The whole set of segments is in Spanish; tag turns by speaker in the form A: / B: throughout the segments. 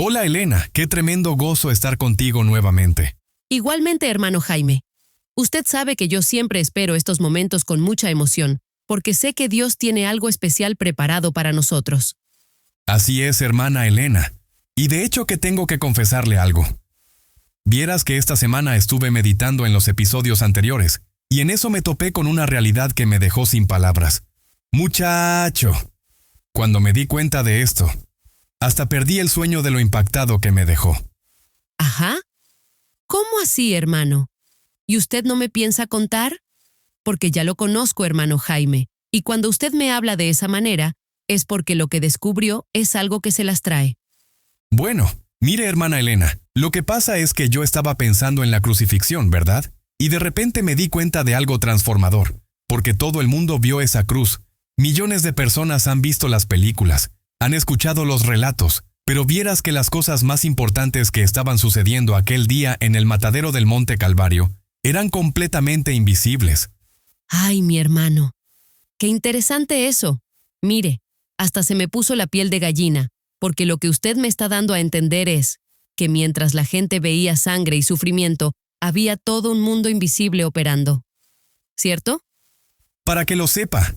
A: Hola Elena, qué tremendo gozo estar contigo nuevamente.
B: Igualmente, hermano Jaime. Usted sabe que yo siempre espero estos momentos con mucha emoción, porque sé que Dios tiene algo especial preparado para nosotros.
A: Así es, hermana Elena. Y de hecho que tengo que confesarle algo. Vieras que esta semana estuve meditando en los episodios anteriores, y en eso me topé con una realidad que me dejó sin palabras. Muchacho. Cuando me di cuenta de esto, hasta perdí el sueño de lo impactado que me dejó.
B: ¿Ajá? ¿Cómo así, hermano? ¿Y usted no me piensa contar? Porque ya lo conozco, hermano Jaime, y cuando usted me habla de esa manera, es porque lo que descubrió es algo que se las trae.
A: Bueno, mire, hermana Elena, lo que pasa es que yo estaba pensando en la crucifixión, ¿verdad? Y de repente me di cuenta de algo transformador, porque todo el mundo vio esa cruz. Millones de personas han visto las películas, han escuchado los relatos, pero vieras que las cosas más importantes que estaban sucediendo aquel día en el matadero del Monte Calvario eran completamente invisibles.
B: ¡Ay, mi hermano! ¡Qué interesante eso! Mire, hasta se me puso la piel de gallina, porque lo que usted me está dando a entender es que mientras la gente veía sangre y sufrimiento, había todo un mundo invisible operando. ¿Cierto?
A: Para que lo sepa.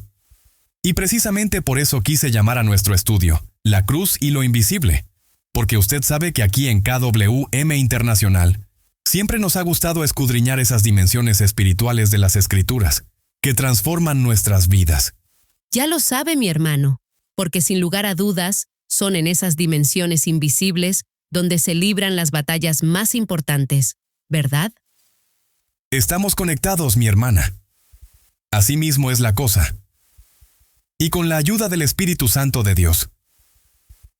A: Y precisamente por eso quise llamar a nuestro estudio, La Cruz y lo Invisible, porque usted sabe que aquí en KWM Internacional siempre nos ha gustado escudriñar esas dimensiones espirituales de las Escrituras, que transforman nuestras vidas.
B: Ya lo sabe, mi hermano, porque sin lugar a dudas, son en esas dimensiones invisibles donde se libran las batallas más importantes, ¿verdad?
A: Estamos conectados, mi hermana. Así mismo es la cosa. Y con la ayuda del Espíritu Santo de Dios.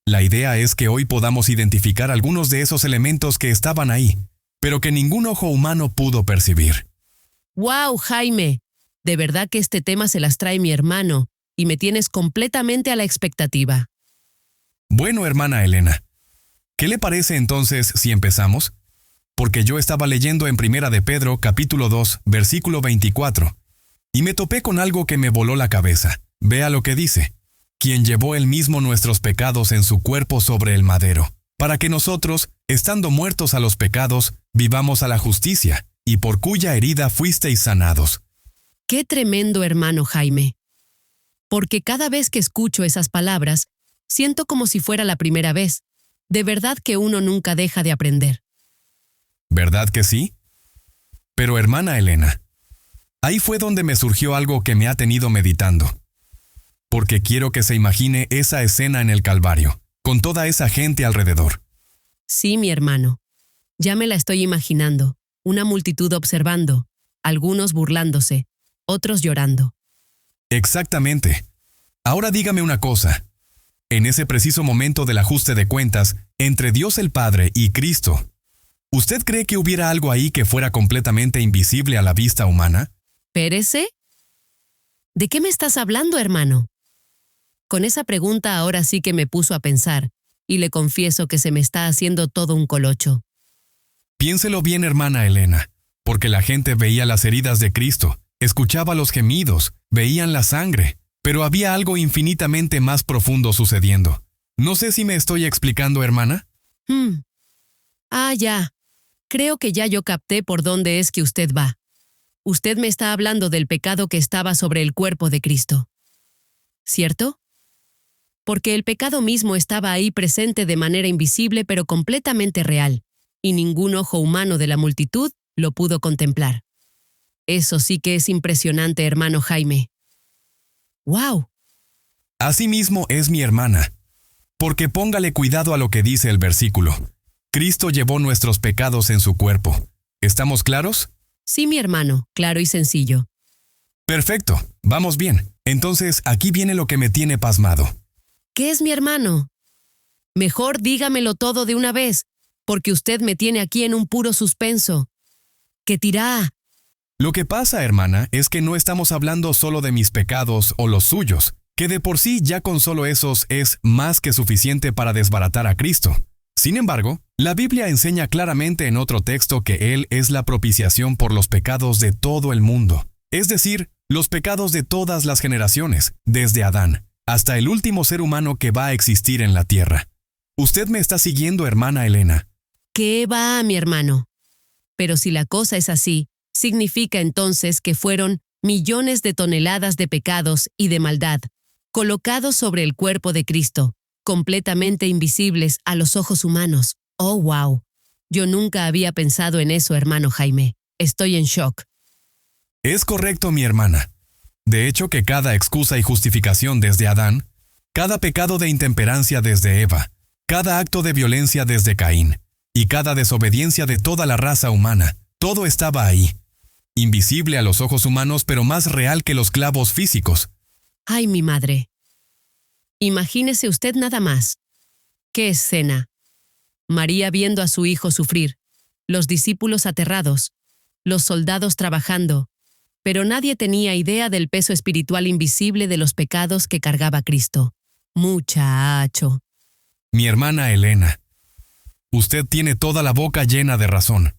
A: La idea es que hoy podamos identificar algunos de esos elementos que estaban ahí, pero que ningún ojo humano pudo percibir.
B: ¡Wow, Jaime! De verdad que este tema se las trae mi hermano, y me tienes completamente a la expectativa.
A: Bueno, hermana Elena, ¿qué le parece entonces si empezamos? Porque yo estaba leyendo en Primera de Pedro, capítulo 2, versículo 24, y me topé con algo que me voló la cabeza. Vea lo que dice: quien llevó él mismo nuestros pecados en su cuerpo sobre el madero, para que nosotros, estando muertos a los pecados, vivamos a la justicia, y por cuya herida fuisteis sanados.
B: ¡Qué tremendo, hermano Jaime! Porque cada vez que escucho esas palabras, siento como si fuera la primera vez. De verdad que uno nunca deja de aprender.
A: ¿Verdad que sí? Pero hermana Elena, ahí fue donde me surgió algo que me ha tenido meditando. Porque quiero que se imagine esa escena en el Calvario, con toda esa gente alrededor.
B: Sí, mi hermano. Ya me la estoy imaginando. Una multitud observando, algunos burlándose, otros llorando.
A: Exactamente. Ahora dígame una cosa. En ese preciso momento del ajuste de cuentas entre Dios el Padre y Cristo, ¿usted cree que hubiera algo ahí que fuera completamente invisible a la vista humana?
B: ¿Pérese? ¿De qué me estás hablando, hermano? Con esa pregunta ahora sí que me puso a pensar, y le confieso que se me está haciendo todo un colocho.
A: Piénselo bien, hermana Elena, porque la gente veía las heridas de Cristo, escuchaba los gemidos, veían la sangre, pero había algo infinitamente más profundo sucediendo. No sé si me estoy explicando, hermana.
B: Ya. Creo que ya yo capté por dónde es que usted va. Usted me está hablando del pecado que estaba sobre el cuerpo de Cristo. ¿Cierto? Porque el pecado mismo estaba ahí presente de manera invisible pero completamente real, y ningún ojo humano de la multitud lo pudo contemplar. Eso sí que es impresionante, hermano Jaime. ¡Wow!
A: Así mismo es, mi hermana. Porque póngale cuidado a lo que dice el versículo. Cristo llevó nuestros pecados en su cuerpo. ¿Estamos claros?
B: Sí, mi hermano, claro y sencillo.
A: Perfecto, vamos bien. Entonces, aquí viene lo que me tiene pasmado.
B: ¿Qué es, mi hermano? Mejor dígamelo todo de una vez, porque usted me tiene aquí en un puro suspenso. ¿Qué dirá?
A: Lo que pasa, hermana, es que no estamos hablando solo de mis pecados o los suyos, que de por sí ya con solo esos es más que suficiente para desbaratar a Cristo. Sin embargo, la Biblia enseña claramente en otro texto que Él es la propiciación por los pecados de todo el mundo, es decir, los pecados de todas las generaciones, desde Adán hasta el último ser humano que va a existir en la tierra. Usted me está siguiendo, hermana Elena.
B: ¿Qué va, mi hermano? Pero si la cosa es así, significa entonces que fueron millones de toneladas de pecados y de maldad, colocados sobre el cuerpo de Cristo, completamente invisibles a los ojos humanos. ¡Oh, wow! Yo nunca había pensado en eso, hermano Jaime. Estoy en shock.
A: Es correcto, mi hermana. De hecho, que cada excusa y justificación desde Adán, cada pecado de intemperancia desde Eva, cada acto de violencia desde Caín, y cada desobediencia de toda la raza humana, todo estaba ahí. Invisible a los ojos humanos, pero más real que los clavos físicos.
B: ¡Ay, mi madre! Imagínese usted nada más. ¡Qué escena! María viendo a su hijo sufrir, los discípulos aterrados, los soldados trabajando, pero nadie tenía idea del peso espiritual invisible de los pecados que cargaba Cristo. Muchacho.
A: Mi hermana Elena, usted tiene toda la boca llena de razón.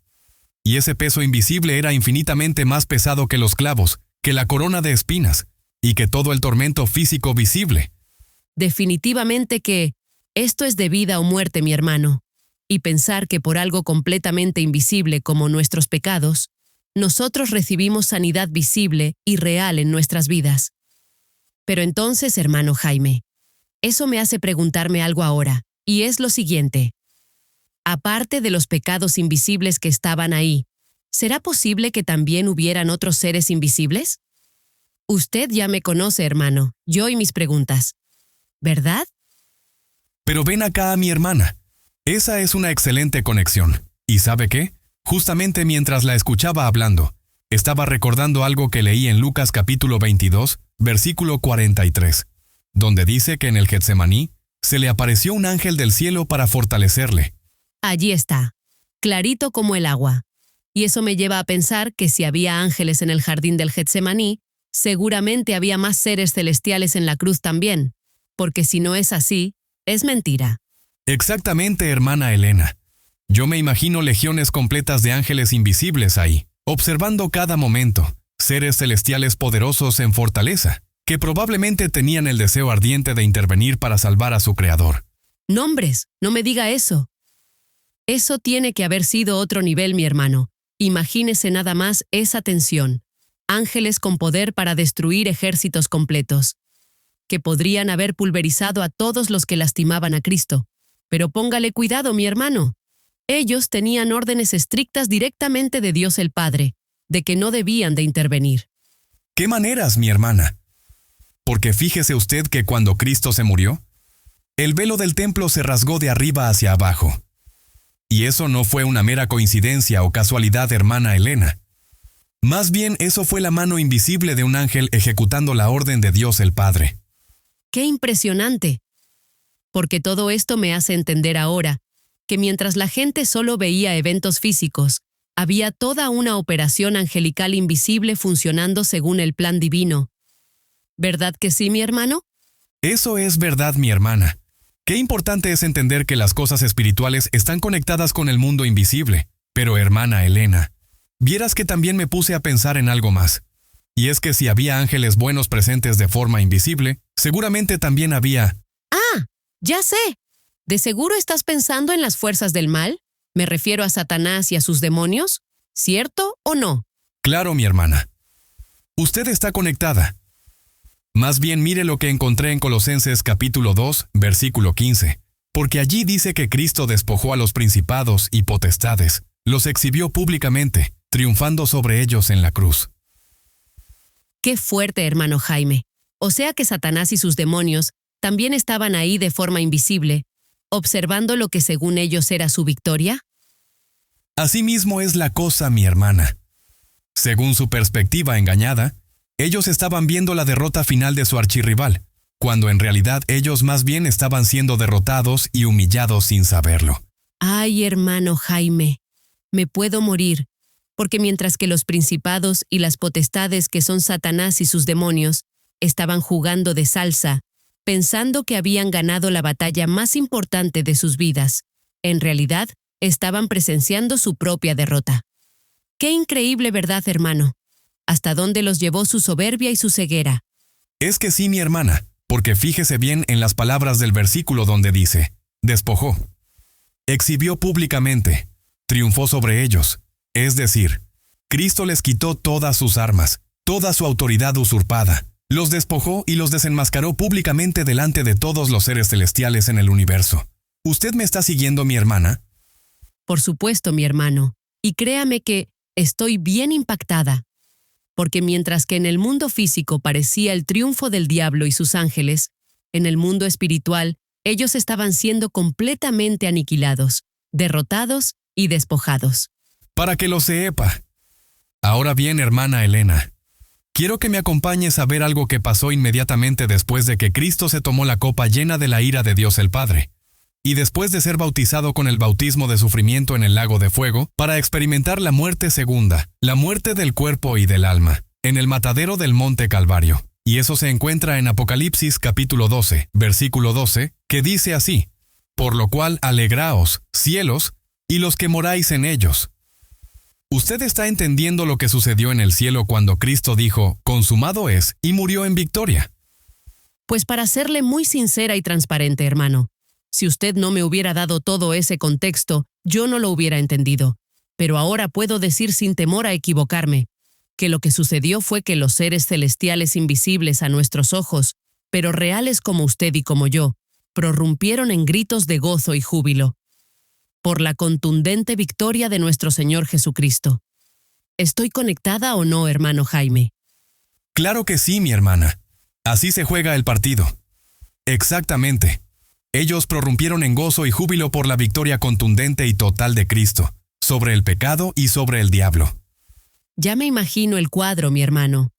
A: Y ese peso invisible era infinitamente más pesado que los clavos, que la corona de espinas, y que todo el tormento físico visible.
B: Definitivamente que esto es de vida o muerte, mi hermano. Y pensar que por algo completamente invisible como nuestros pecados, nosotros recibimos sanidad visible y real en nuestras vidas. Pero entonces, hermano Jaime, eso me hace preguntarme algo ahora, y es lo siguiente. Aparte de los pecados invisibles que estaban ahí, ¿será posible que también hubieran otros seres invisibles? Usted ya me conoce, hermano, yo y mis preguntas. ¿Verdad?
A: Pero ven acá, mi hermana. Esa es una excelente conexión. ¿Y sabe qué? Justamente mientras la escuchaba hablando, estaba recordando algo que leí en Lucas capítulo 22, versículo 43, donde dice que en el Getsemaní se le apareció un ángel del cielo para fortalecerle.
B: Allí está, clarito como el agua. Y eso me lleva a pensar que si había ángeles en el jardín del Getsemaní, seguramente había más seres celestiales en la cruz también, porque si no es así, es mentira.
A: Exactamente, hermana Elena. Yo me imagino legiones completas de ángeles invisibles ahí, observando cada momento, seres celestiales poderosos en fortaleza, que probablemente tenían el deseo ardiente de intervenir para salvar a su Creador.
B: Nombres, no me diga eso. Eso tiene que haber sido otro nivel, mi hermano. Imagínese nada más esa tensión. Ángeles con poder para destruir ejércitos completos, que podrían haber pulverizado a todos los que lastimaban a Cristo. Pero póngale cuidado, mi hermano. Ellos tenían órdenes estrictas directamente de Dios el Padre, de que no debían de intervenir.
A: ¿Qué maneras, mi hermana? Porque fíjese usted que cuando Cristo se murió, el velo del templo se rasgó de arriba hacia abajo. Y eso no fue una mera coincidencia o casualidad, hermana Elena. Más bien, eso fue la mano invisible de un ángel ejecutando la orden de Dios el Padre.
B: ¡Qué impresionante! Porque todo esto me hace entender ahora que mientras la gente solo veía eventos físicos, había toda una operación angelical invisible funcionando según el plan divino. ¿Verdad que sí, mi hermano?
A: Eso es verdad, mi hermana. Qué importante es entender que las cosas espirituales están conectadas con el mundo invisible. Pero, hermana Elena, vieras que también me puse a pensar en algo más. Y es que si había ángeles buenos presentes de forma invisible, seguramente también había...
B: ¡Ah! ¡Ya sé! ¿De seguro estás pensando en las fuerzas del mal? Me refiero a Satanás y a sus demonios. ¿Cierto o no?
A: Claro, mi hermana. Usted está conectada. Más bien mire lo que encontré en Colosenses capítulo 2, versículo 15. Porque allí dice que Cristo despojó a los principados y potestades, los exhibió públicamente, triunfando sobre ellos en la cruz.
B: ¡Qué fuerte, hermano Jaime! O sea que Satanás y sus demonios también estaban ahí de forma invisible, observando lo que según ellos era su victoria.
A: Así mismo es la cosa, mi hermana. Según su perspectiva engañada, ellos estaban viendo la derrota final de su archirrival, cuando en realidad ellos más bien estaban siendo derrotados y humillados sin saberlo.
B: ¡Ay, hermano Jaime! Me puedo morir, porque mientras que los principados y las potestades que son Satanás y sus demonios estaban jugando de salsa, pensando que habían ganado la batalla más importante de sus vidas, en realidad estaban presenciando su propia derrota. ¡Qué increíble verdad, hermano! ¿Hasta dónde los llevó su soberbia y su ceguera?
A: Es que sí, mi hermana, porque fíjese bien en las palabras del versículo donde dice, despojó. Exhibió públicamente, triunfó sobre ellos. Es decir, Cristo les quitó todas sus armas, toda su autoridad usurpada, los despojó y los desenmascaró públicamente delante de todos los seres celestiales en el universo. ¿Usted me está siguiendo, mi hermana?
B: Por supuesto, mi hermano. Y créame que estoy bien impactada. Porque mientras que en el mundo físico parecía el triunfo del diablo y sus ángeles, en el mundo espiritual, ellos estaban siendo completamente aniquilados, derrotados y despojados.
A: Para que lo sepa. Ahora bien, hermana Elena, quiero que me acompañes a ver algo que pasó inmediatamente después de que Cristo se tomó la copa llena de la ira de Dios el Padre, y después de ser bautizado con el bautismo de sufrimiento en el lago de fuego, para experimentar la muerte segunda, la muerte del cuerpo y del alma, en el matadero del monte Calvario. Y eso se encuentra en Apocalipsis capítulo 12, versículo 12, que dice así: por lo cual alegraos, cielos, y los que moráis en ellos. ¿Usted está entendiendo lo que sucedió en el cielo cuando Cristo dijo, consumado es, y murió en victoria?
B: Pues para serle muy sincera y transparente, hermano, si usted no me hubiera dado todo ese contexto, yo no lo hubiera entendido. Pero ahora puedo decir sin temor a equivocarme, que lo que sucedió fue que los seres celestiales invisibles a nuestros ojos, pero reales como usted y como yo, prorrumpieron en gritos de gozo y júbilo, por la contundente victoria de nuestro Señor Jesucristo. ¿Estoy conectada o no, hermano Jaime?
A: Claro que sí, mi hermana. Así se juega el partido. Exactamente. Ellos prorrumpieron en gozo y júbilo por la victoria contundente y total de Cristo, sobre el pecado y sobre el diablo.
B: Ya me imagino el cuadro, mi hermano.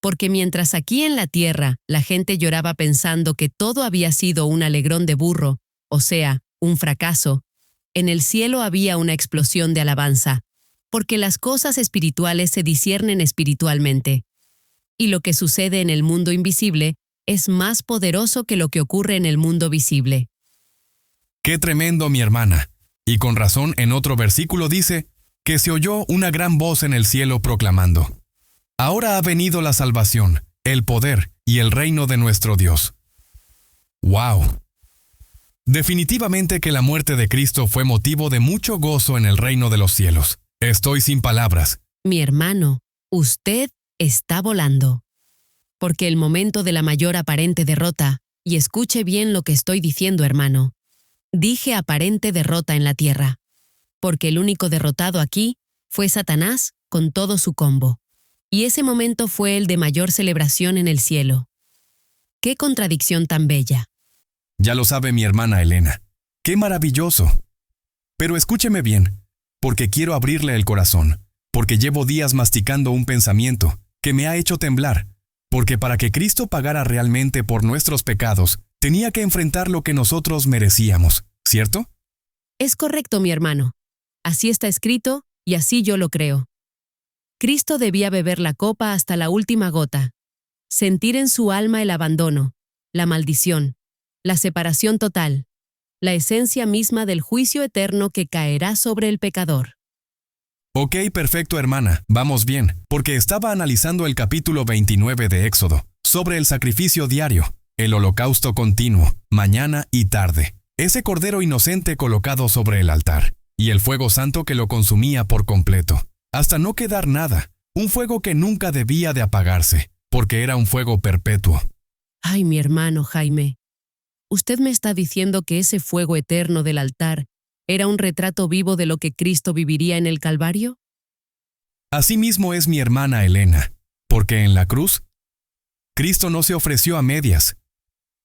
B: Porque mientras aquí en la tierra la gente lloraba pensando que todo había sido un alegrón de burro, o sea, un fracaso, en el cielo había una explosión de alabanza, porque las cosas espirituales se disciernen espiritualmente. Y lo que sucede en el mundo invisible es más poderoso que lo que ocurre en el mundo visible.
A: ¡Qué tremendo, mi hermana! Y con razón en otro versículo dice que se oyó una gran voz en el cielo proclamando: ahora ha venido la salvación, el poder y el reino de nuestro Dios. ¡Wow! Definitivamente que la muerte de Cristo fue motivo de mucho gozo en el reino de los cielos. Estoy sin palabras.
B: Mi hermano, usted está volando. Porque el momento de la mayor aparente derrota, y escuche bien lo que estoy diciendo, hermano, dije aparente derrota en la tierra, porque el único derrotado aquí fue Satanás con todo su combo. Y ese momento fue el de mayor celebración en el cielo. ¡Qué contradicción tan bella!
A: Ya lo sabe mi hermana Elena. ¡Qué maravilloso! Pero escúcheme bien, porque quiero abrirle el corazón, porque llevo días masticando un pensamiento que me ha hecho temblar, porque para que Cristo pagara realmente por nuestros pecados, tenía que enfrentar lo que nosotros merecíamos, ¿cierto?
B: Es correcto, mi hermano. Así está escrito y así yo lo creo. Cristo debía beber la copa hasta la última gota, sentir en su alma el abandono, la maldición, la separación total, la esencia misma del juicio eterno que caerá sobre el pecador.
A: Ok, perfecto, hermana, vamos bien, porque estaba analizando el capítulo 29 de Éxodo, sobre el sacrificio diario, el holocausto continuo, mañana y tarde, ese cordero inocente colocado sobre el altar, y el fuego santo que lo consumía por completo, hasta no quedar nada, un fuego que nunca debía de apagarse, porque era un fuego perpetuo.
B: Ay, mi hermano Jaime, ¿usted me está diciendo que ese fuego eterno del altar era un retrato vivo de lo que Cristo viviría en el Calvario?
A: Asimismo es mi hermana Elena, porque en la cruz, Cristo no se ofreció a medias,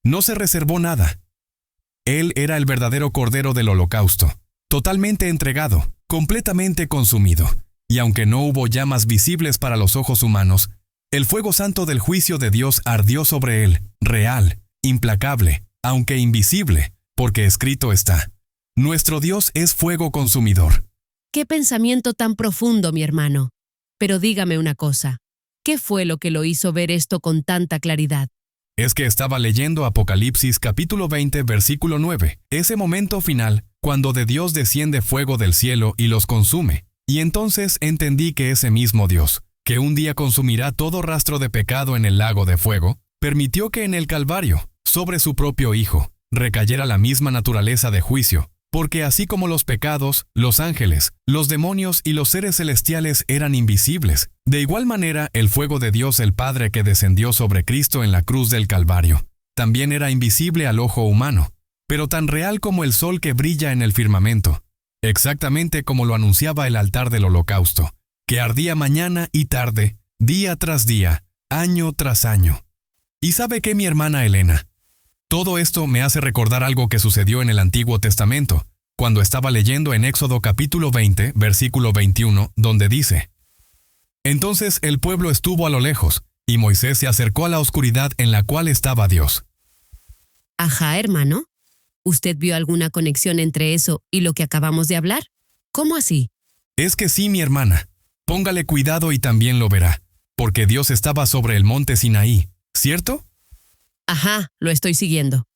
A: no se reservó nada. Él era el verdadero cordero del holocausto, totalmente entregado, completamente consumido, y aunque no hubo llamas visibles para los ojos humanos, el fuego santo del juicio de Dios ardió sobre él, real, implacable, aunque invisible, porque escrito está: nuestro Dios es fuego consumidor.
B: ¡Qué pensamiento tan profundo, mi hermano! Pero dígame una cosa, ¿qué fue lo que lo hizo ver esto con tanta claridad?
A: Es que estaba leyendo Apocalipsis capítulo 20, versículo 9, ese momento final, cuando de Dios desciende fuego del cielo y los consume, y entonces entendí que ese mismo Dios, que un día consumirá todo rastro de pecado en el lago de fuego, permitió que en el Calvario, sobre su propio Hijo, recayera la misma naturaleza de juicio, porque así como los pecados, los ángeles, los demonios y los seres celestiales eran invisibles, de igual manera el fuego de Dios el Padre que descendió sobre Cristo en la cruz del Calvario, también era invisible al ojo humano, pero tan real como el sol que brilla en el firmamento, exactamente como lo anunciaba el altar del holocausto, que ardía mañana y tarde, día tras día, año tras año. ¿Y sabe qué, mi hermana Elena? Todo esto me hace recordar algo que sucedió en el Antiguo Testamento, cuando estaba leyendo en Éxodo capítulo 20, versículo 21, donde dice: Entonces el pueblo estuvo a lo lejos, y Moisés se acercó a la oscuridad en la cual estaba Dios.
B: Ajá, hermano. ¿Usted vio alguna conexión entre eso y lo que acabamos de hablar? ¿Cómo así?
A: Es que sí, mi hermana. Póngale cuidado y también lo verá, porque Dios estaba sobre el monte Sinaí, ¿cierto?
B: Ajá, lo estoy siguiendo.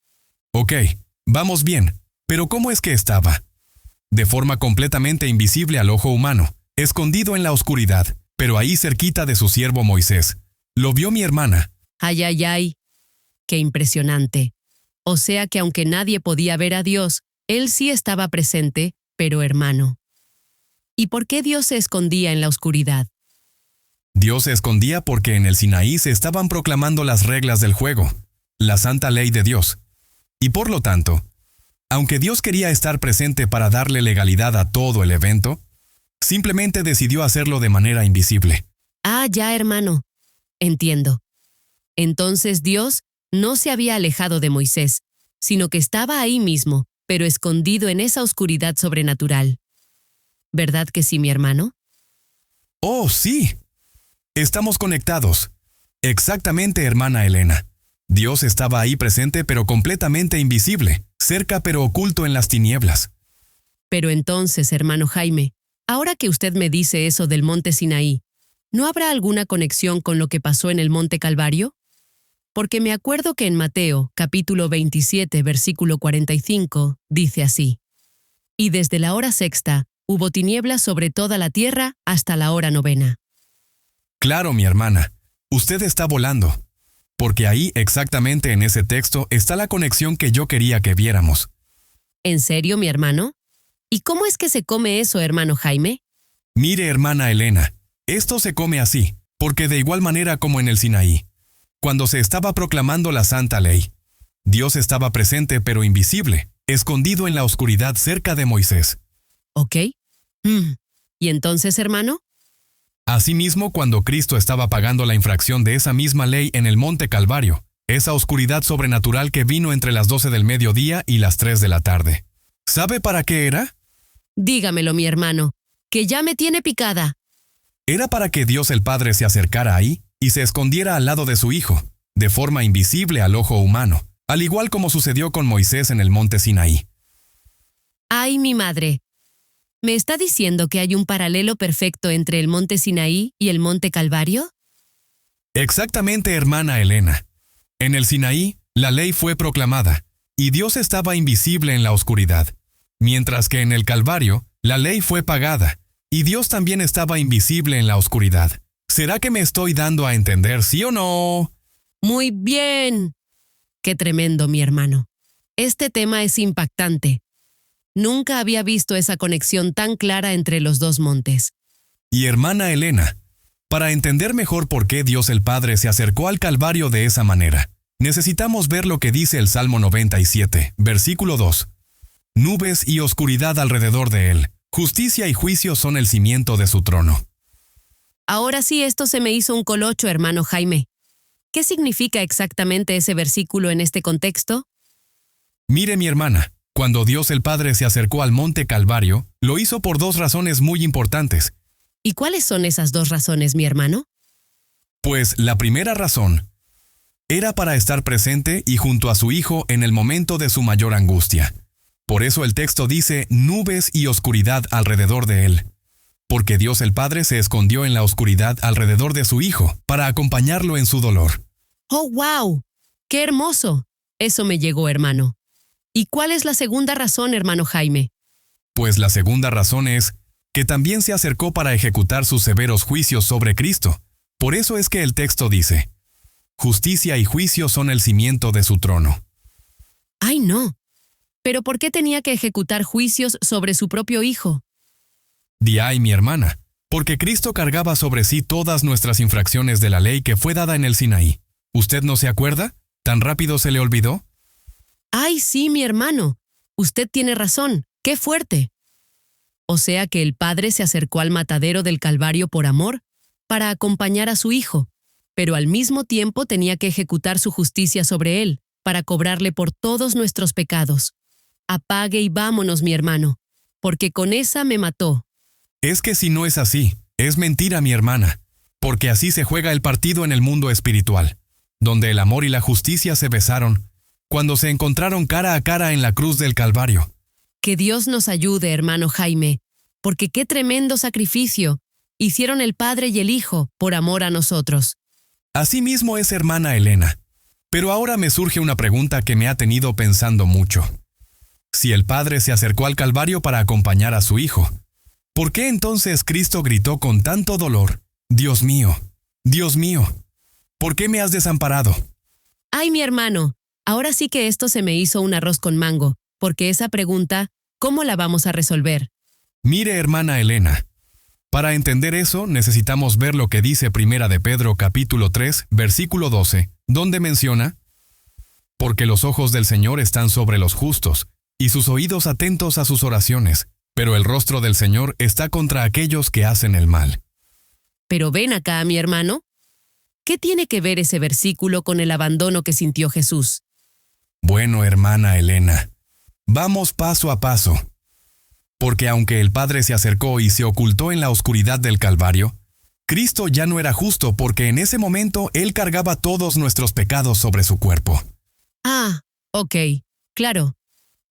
A: Ok, vamos bien, pero ¿cómo es que estaba? De forma completamente invisible al ojo humano, escondido en la oscuridad, pero ahí cerquita de su siervo Moisés. ¿Lo vio mi hermana?
B: Ay, ay, ay. Qué impresionante. O sea que aunque nadie podía ver a Dios, Él sí estaba presente, pero hermano. ¿Y por qué Dios se escondía en la oscuridad?
A: Dios se escondía porque en el Sinaí se estaban proclamando las reglas del juego, la santa ley de Dios. Y por lo tanto, aunque Dios quería estar presente para darle legalidad a todo el evento, simplemente decidió hacerlo de manera invisible.
B: Ah, ya, hermano. Entiendo. Entonces Dios no se había alejado de Moisés, sino que estaba ahí mismo, pero escondido en esa oscuridad sobrenatural. ¿Verdad que sí, mi hermano?
A: ¡Oh, sí! Estamos conectados. Exactamente, hermana Elena. Dios estaba ahí presente pero completamente invisible, cerca pero oculto en las tinieblas.
B: Pero entonces, hermano Jaime, ahora que usted me dice eso del monte Sinaí, ¿no habrá alguna conexión con lo que pasó en el monte Calvario? Porque me acuerdo que en Mateo, capítulo 27, versículo 45, dice así: Y desde la hora sexta hubo tinieblas sobre toda la tierra hasta la hora novena.
A: Claro, mi hermana, usted está volando. Porque ahí, exactamente en ese texto, está la conexión que yo quería que viéramos.
B: ¿En serio, mi hermano? ¿Y cómo es que se come eso, hermano Jaime?
A: Mire, hermana Elena, esto se come así, porque de igual manera como en el Sinaí, cuando se estaba proclamando la santa ley, Dios estaba presente pero invisible, escondido en la oscuridad cerca de Moisés.
B: ¿Ok? ¿Y entonces, hermano?
A: Asimismo, cuando Cristo estaba pagando la infracción de esa misma ley en el monte Calvario, esa oscuridad sobrenatural que vino entre las 12 del mediodía y las 3 de la tarde. ¿Sabe para qué era?
B: Dígamelo, mi hermano, que ya me tiene picada.
A: Era para que Dios el Padre se acercara ahí y se escondiera al lado de su Hijo, de forma invisible al ojo humano, al igual como sucedió con Moisés en el monte Sinaí.
B: ¡Ay, mi madre! ¿Me está diciendo que hay un paralelo perfecto entre el monte Sinaí y el monte Calvario?
A: Exactamente, hermana Elena. En el Sinaí, la ley fue proclamada, y Dios estaba invisible en la oscuridad, mientras que en el Calvario, la ley fue pagada, y Dios también estaba invisible en la oscuridad. ¿Será que me estoy dando a entender, sí o no?
B: Muy bien. Qué tremendo, mi hermano. Este tema es impactante. Nunca había visto esa conexión tan clara entre los dos montes.
A: Y hermana Elena, para entender mejor por qué Dios el Padre se acercó al Calvario de esa manera, necesitamos ver lo que dice el Salmo 97, versículo 2. Nubes y oscuridad alrededor de él, justicia y juicio son el cimiento de su trono.
B: Ahora sí, esto se me hizo un colocho, hermano Jaime. ¿Qué significa exactamente ese versículo en este contexto?
A: Mire, mi hermana, cuando Dios el Padre se acercó al monte Calvario, lo hizo por dos razones muy importantes.
B: ¿Y cuáles son esas dos razones, mi hermano?
A: Pues la primera razón era para estar presente y junto a su Hijo en el momento de su mayor angustia. Por eso el texto dice nubes y oscuridad alrededor de él. Porque Dios el Padre se escondió en la oscuridad alrededor de su Hijo para acompañarlo en su dolor.
B: ¡Oh, wow! ¡Qué hermoso! Eso me llegó, hermano. ¿Y cuál es la segunda razón, hermano Jaime?
A: Pues la segunda razón es que también se acercó para ejecutar sus severos juicios sobre Cristo. Por eso es que el texto dice, justicia y juicio son el cimiento de su trono.
B: ¡Ay, no! Pero ¿por qué tenía que ejecutar juicios sobre su propio hijo?
A: Ay, mi hermana, porque Cristo cargaba sobre sí todas nuestras infracciones de la ley que fue dada en el Sinaí. ¿Usted no se acuerda? ¿Tan rápido se le olvidó?
B: ¡Ay, sí, mi hermano! Usted tiene razón. ¡Qué fuerte! O sea que el padre se acercó al matadero del Calvario por amor, para acompañar a su hijo, pero al mismo tiempo tenía que ejecutar su justicia sobre él, para cobrarle por todos nuestros pecados. Apague y vámonos, mi hermano, porque con esa me mató.
A: Es que si no es así, es mentira, mi hermana, porque así se juega el partido en el mundo espiritual, donde el amor y la justicia se besaron, cuando se encontraron cara a cara en la cruz del Calvario.
B: Que Dios nos ayude, hermano Jaime, porque qué tremendo sacrificio hicieron el Padre y el Hijo por amor a nosotros.
A: Así mismo es, hermana Elena. Pero ahora me surge una pregunta que me ha tenido pensando mucho. Si el Padre se acercó al Calvario para acompañar a su Hijo, ¿por qué entonces Cristo gritó con tanto dolor, Dios mío, ¿por qué me has desamparado?
B: Ay, mi hermano, ahora sí que esto se me hizo un arroz con mango, porque esa pregunta, ¿cómo la vamos a resolver?
A: Mire, hermana Elena, para entender eso necesitamos ver lo que dice Primera de Pedro capítulo 3, versículo 12, donde menciona, porque los ojos del Señor están sobre los justos, y sus oídos atentos a sus oraciones, pero el rostro del Señor está contra aquellos que hacen el mal.
B: Pero ven acá, mi hermano. ¿Qué tiene que ver ese versículo con el abandono que sintió Jesús?
A: Bueno, hermana Elena, vamos paso a paso. Porque aunque el Padre se acercó y se ocultó en la oscuridad del Calvario, Cristo ya no era justo porque en ese momento Él cargaba todos nuestros pecados sobre su cuerpo.
B: Ah, ok, claro.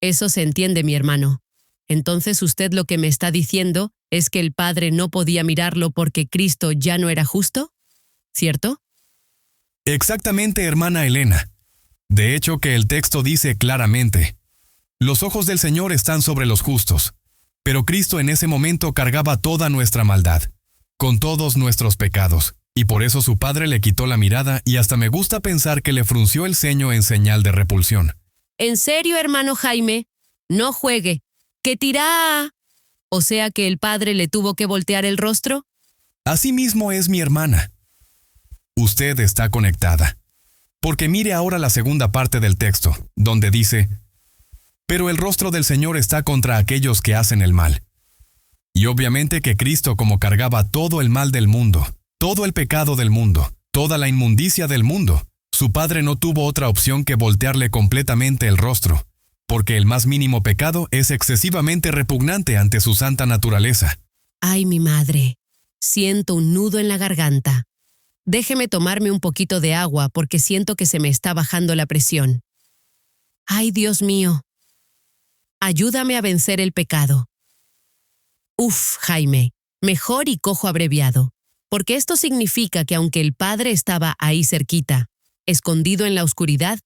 B: Eso se entiende, mi hermano. Entonces usted lo que me está diciendo es que el Padre no podía mirarlo porque Cristo ya no era justo, ¿cierto?
A: Exactamente, hermana Elena. De hecho que el texto dice claramente, los ojos del Señor están sobre los justos, pero Cristo en ese momento cargaba toda nuestra maldad, con todos nuestros pecados, y por eso su Padre le quitó la mirada y hasta me gusta pensar que le frunció el ceño en señal de repulsión.
B: ¿En serio, hermano Jaime? No juegue. ¡Qué tirá! O sea que el Padre le tuvo que voltear el rostro.
A: Así mismo es, mi hermana. Usted está conectada. Porque mire ahora la segunda parte del texto, donde dice, pero el rostro del Señor está contra aquellos que hacen el mal. Y obviamente que Cristo, como cargaba todo el mal del mundo, todo el pecado del mundo, toda la inmundicia del mundo, su Padre no tuvo otra opción que voltearle completamente el rostro, porque el más mínimo pecado es excesivamente repugnante ante su santa naturaleza.
B: Ay, mi madre, siento un nudo en la garganta. Déjeme tomarme un poquito de agua porque siento que se me está bajando la presión. Ay, Dios mío. Ayúdame a vencer el pecado. Uf, Jaime, mejor y cojo abreviado, porque esto significa que aunque el Padre estaba ahí cerquita, escondido en la oscuridad,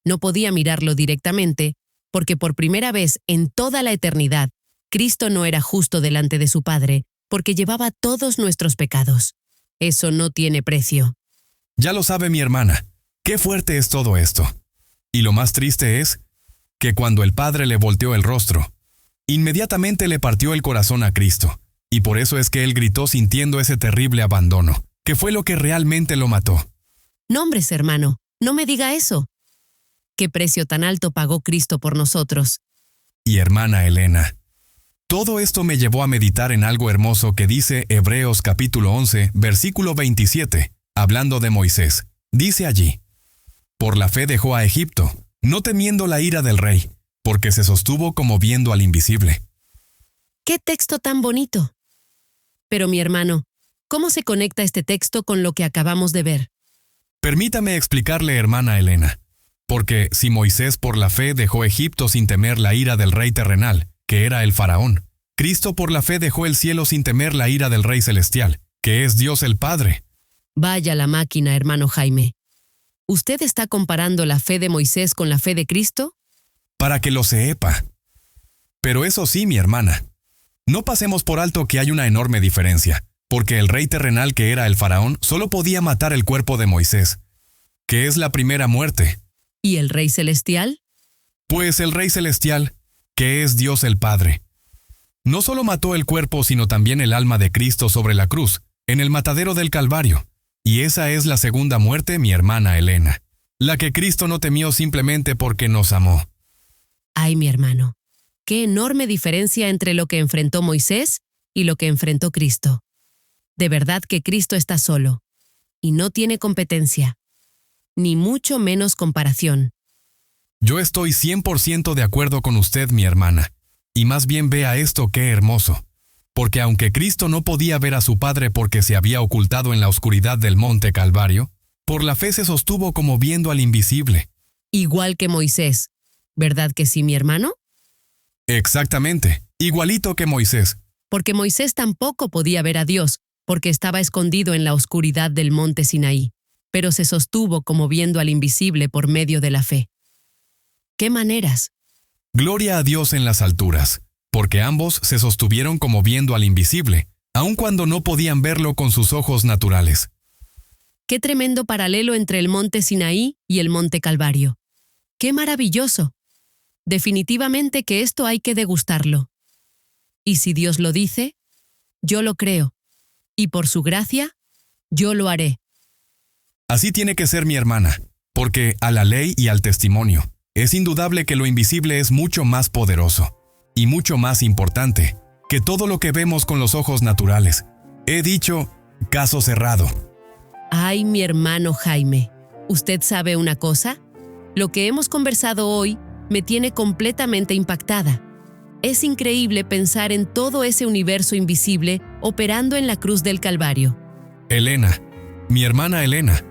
B: no podía mirarlo directamente, porque por primera vez en toda la eternidad, Cristo no era justo delante de su Padre, porque llevaba todos nuestros pecados. Eso no tiene precio.
A: Ya lo sabe mi hermana, qué fuerte es todo esto. Y lo más triste es que cuando el Padre le volteó el rostro, inmediatamente le partió el corazón a Cristo, y por eso es que él gritó sintiendo ese terrible abandono, que fue lo que realmente lo mató.
B: No, hombres, hermano, no me diga eso. ¿Qué precio tan alto pagó Cristo por nosotros?
A: Y hermana Elena, todo esto me llevó a meditar en algo hermoso que dice Hebreos capítulo 11, versículo 27, hablando de Moisés. Dice allí, por la fe dejó a Egipto, no temiendo la ira del rey, porque se sostuvo como viendo al invisible.
B: ¡Qué texto tan bonito! Pero mi hermano, ¿cómo se conecta este texto con lo que acabamos de ver?
A: Permítame explicarle, hermana Elena, porque si Moisés por la fe dejó Egipto sin temer la ira del rey terrenal, que era el faraón, Cristo por la fe dejó el cielo sin temer la ira del rey celestial, que es Dios el Padre.
B: Vaya la máquina, hermano Jaime. ¿Usted está comparando la fe de Moisés con la fe de Cristo?
A: Para que lo sepa. Pero eso sí, mi hermana, no pasemos por alto que hay una enorme diferencia, porque el rey terrenal que era el faraón solo podía matar el cuerpo de Moisés, que es la primera muerte.
B: ¿Y el rey celestial?
A: Pues el Rey Celestial, que es Dios el Padre, no solo mató el cuerpo, sino también el alma de Cristo sobre la cruz, en el matadero del Calvario. Y esa es la segunda muerte, mi hermana Elena, la que Cristo no temió simplemente porque nos amó.
B: Ay, mi hermano, qué enorme diferencia entre lo que enfrentó Moisés y lo que enfrentó Cristo. De verdad que Cristo está solo, y no tiene competencia, ni mucho menos comparación.
A: Yo estoy 100% de acuerdo con usted, mi hermana, y más bien vea esto qué hermoso. Porque aunque Cristo no podía ver a su Padre porque se había ocultado en la oscuridad del monte Calvario, por la fe se sostuvo como viendo al invisible.
B: Igual que Moisés, ¿verdad que sí, mi hermano?
A: Exactamente, igualito que Moisés.
B: Porque Moisés tampoco podía ver a Dios, porque estaba escondido en la oscuridad del monte Sinaí, pero se sostuvo como viendo al invisible por medio de la fe. ¿Qué maneras?
A: Gloria a Dios en las alturas, porque ambos se sostuvieron como viendo al invisible, aun cuando no podían verlo con sus ojos naturales.
B: Qué tremendo paralelo entre el monte Sinaí y el monte Calvario. ¡Qué maravilloso! Definitivamente que esto hay que degustarlo. Y si Dios lo dice, yo lo creo. Y por su gracia, yo lo haré.
A: Así tiene que ser, mi hermana, porque a la ley y al testimonio, es indudable que lo invisible es mucho más poderoso y mucho más importante que todo lo que vemos con los ojos naturales. He dicho, caso cerrado.
B: Ay, mi hermano Jaime, ¿usted sabe una cosa? Lo que hemos conversado hoy me tiene completamente impactada. Es increíble pensar en todo ese universo invisible operando en la cruz del Calvario.
A: Elena, mi hermana Elena,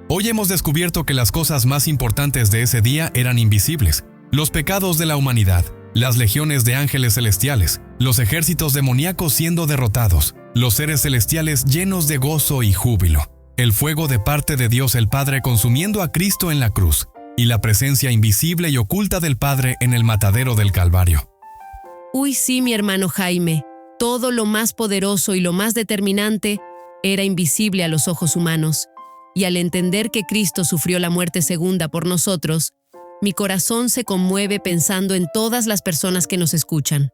A: hoy hemos descubierto que las cosas más importantes de ese día eran invisibles. Los pecados de la humanidad, las legiones de ángeles celestiales, los ejércitos demoníacos siendo derrotados, los seres celestiales llenos de gozo y júbilo, el fuego de parte de Dios el Padre consumiendo a Cristo en la cruz, y la presencia invisible y oculta del Padre en el matadero del Calvario.
B: Uy, sí, mi hermano Jaime, todo lo más poderoso y lo más determinante era invisible a los ojos humanos. Y al entender que Cristo sufrió la muerte segunda por nosotros, mi corazón se conmueve pensando en todas las personas que nos escuchan.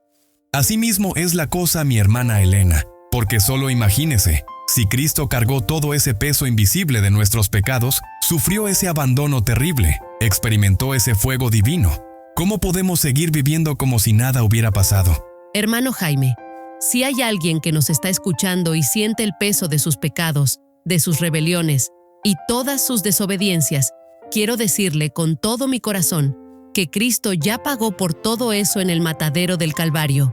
A: Asimismo es la cosa, mi hermana Elena, porque solo imagínese, si Cristo cargó todo ese peso invisible de nuestros pecados, sufrió ese abandono terrible, experimentó ese fuego divino, ¿cómo podemos seguir viviendo como si nada hubiera pasado?
B: Hermano Jaime, si hay alguien que nos está escuchando y siente el peso de sus pecados, de sus rebeliones y todas sus desobediencias, quiero decirle con todo mi corazón que Cristo ya pagó por todo eso en el matadero del Calvario.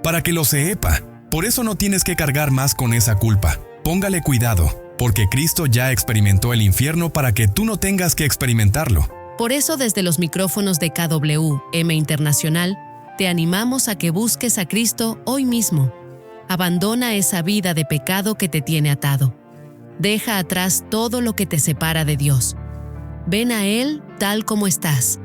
A: Para que lo sepa, por eso no tienes que cargar más con esa culpa. Póngale cuidado, porque Cristo ya experimentó el infierno para que tú no tengas que experimentarlo.
B: Por eso desde los micrófonos de KWM Internacional, te animamos a que busques a Cristo hoy mismo. Abandona esa vida de pecado que te tiene atado. Deja atrás todo lo que te separa de Dios. Ven a Él tal como estás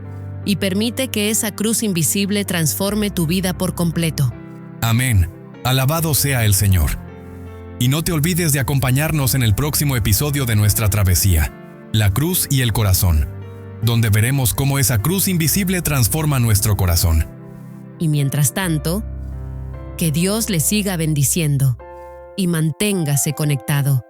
B: y permite que esa cruz invisible transforme tu vida por completo.
A: Amén. Alabado sea el Señor. Y no te olvides de acompañarnos en el próximo episodio de nuestra travesía, La Cruz y el Corazón, donde veremos cómo esa cruz invisible transforma nuestro corazón.
B: Y mientras tanto, que Dios le siga bendiciendo y manténgase conectado.